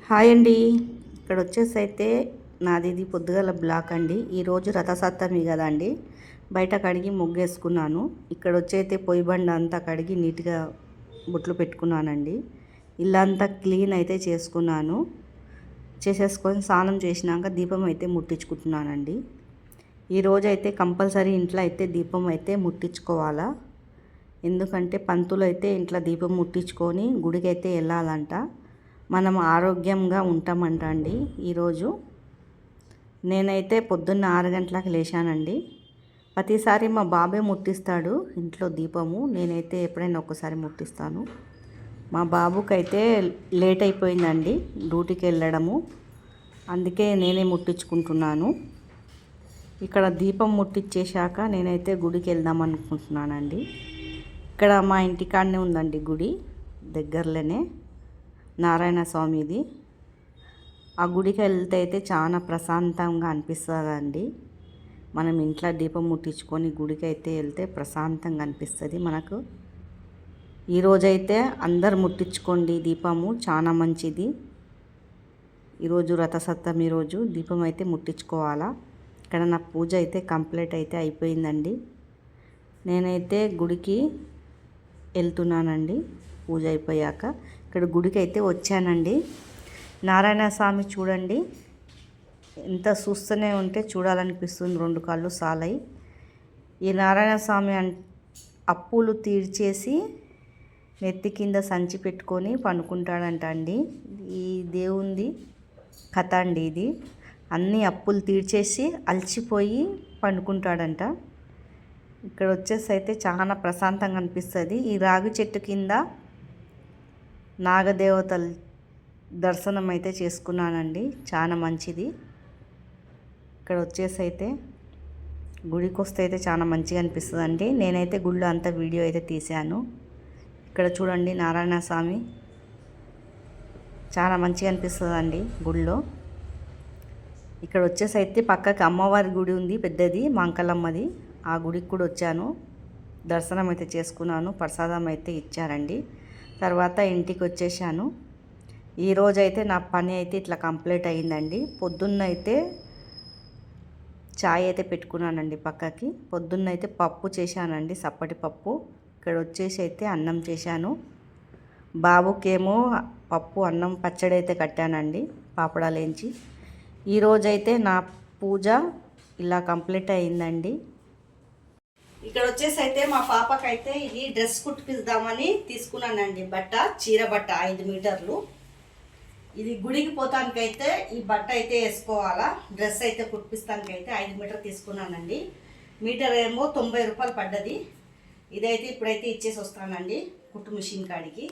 Hi అండి. ఇక్కడ వచ్చేసైతే నాది ఇది పొద్దుగల బ్లాక్ అండి. ఈరోజు రథసప్తమి కదా అండి. బయట కడిగి ముగ్గేసుకున్నాను. ఇక్కడ వచ్చైతే పొయ్యి బండ అంతా కడిగి నీట్గా బొట్లు పెట్టుకున్నానండి. ఇల్లంతా క్లీన్ అయితే చేసుకున్నాను. చేసేసుకొని స్నానం చేసినాక దీపం అయితే ముట్టించుకుంటున్నానండి. ఈరోజు అయితే కంపల్సరీ ఇంట్లో అయితే దీపం అయితే ముట్టించుకోవాలా. ఎందుకంటే పంతులు అయితే ఇంట్లో దీపం ముట్టించుకొని గుడికి అయితే వెళ్ళాలంట. మనం ఆరోగ్యంగా ఉంటామంట అండి. ఈరోజు నేనైతే పొద్దున్న 6 గంటలకు లేచానండి. ప్రతిసారి మా బాబే ముట్టిస్తాడు ఇంట్లో దీపము. నేనైతే ఎప్పుడైనా ఒక్కసారి ముట్టిస్తాను. మా బాబుకైతే లేట్ అయిపోయిందండి డ్యూటీకి వెళ్ళడము. అందుకే నేనే ముట్టించుకుంటున్నాను. ఇక్కడ దీపం ముట్టించేశాక నేనైతే గుడికి వెళ్దాం అనుకుంటున్నానండి. ఇక్కడ మా ఇంటికాడనే ఉందండి గుడి, దగ్గరలోనే నారాయణ స్వామిది. ఆ గుడికి వెళ్తే అయితే చాలా ప్రశాంతంగా అనిపిస్తుందండి. మనం ఇంట్లో దీపం ముట్టించుకొని గుడికి అయితే వెళ్తే ప్రశాంతంగా అనిపిస్తుంది మనకు. ఈరోజైతే అందరు ముట్టించుకోండి దీపము, చాలా మంచిది. ఈరోజు రథసప్తమి రోజు దీపం అయితే ముట్టించుకోవాలా. ఇక్కడ నా పూజ అయితే కంప్లీట్ అయితే అయిపోయిందండి. నేనైతే గుడికి వెళ్తున్నానండి. పూజ అయిపోయాక ఇక్కడ గుడికి అయితే వచ్చానండి. నారాయణ స్వామి చూడండి, ఎంత చూస్తూనే ఉంటే చూడాలనిపిస్తుంది. 2 కళ్ళు సాలయి. ఈ నారాయణ స్వామి అప్పులు తీర్చేసి నెత్తి కింద సంచి పెట్టుకొని పండుకుంటాడంట అండి. ఈ దేవుంది కథ అండి ఇది. అన్ని అప్పులు తీర్చేసి అలసిపోయి పండుకుంటాడంట. ఇక్కడ వచ్చేసి అయితే చాలా ప్రశాంతంగా అనిపిస్తుంది. ఈ రాగి చెట్టు కింద నాగదేవతల దర్శనం అయితే చేసుకున్నానండి. చాలా మంచిది. ఇక్కడ వచ్చేసి అయితే గుడికి వస్తే అయితే చాలా మంచిగా అనిపిస్తుంది అండి. నేనైతే గుడిలో అంతా వీడియో అయితే తీశాను. ఇక్కడ చూడండి నారాయణ స్వామి చాలా మంచిగా అనిపిస్తుంది అండి గుడిలో. ఇక్కడ వచ్చేసి అయితే పక్కకి అమ్మవారి గుడి ఉంది పెద్దది, మంకలమ్మది. ఆ గుడికి కూడా వచ్చాను, దర్శనం అయితే చేసుకున్నాను. ప్రసాదం అయితే ఇచ్చారండి. తర్వాత ఇంటికి వచ్చేసాను. ఈరోజైతే నా పని అయితే ఇట్లా కంప్లీట్ అయ్యిందండి. పొద్దున్నైతే చాయ్ అయితే పెట్టుకున్నానండి పక్కకి. పొద్దున్నైతే పప్పు చేశానండి, సప్పటి పప్పు. ఇక్కడ వచ్చేసి అయితే అన్నం చేశాను. బాబుకేమో పప్పు అన్నం పచ్చడి అయితే కట్టానండి, పాపడాలేంచి. ఈరోజైతే నా పూజ ఇలా కంప్లీట్ అయ్యిందండి. ఇక్కడ వచ్చేసి అయితే మా పాపకైతే ఇది డ్రెస్ కుట్టిద్దామని తీసుకున్నానండి. బట్ట, చీర బట్ట 5 మీటర్లు. ఇది గుడికి పోతానికైతే ఈ బట్ట అయితే వేసుకోవాలా. డ్రెస్ అయితే కుట్టిస్తానికైతే 5 మీటర్ తీసుకున్నానండి. మీటర్ ఏమో 90 రూపాయలు పడ్డది. ఇదైతే ఇప్పుడైతే ఇచ్చేసి వస్తానండి కుట్టు మిషన్ కాడికి.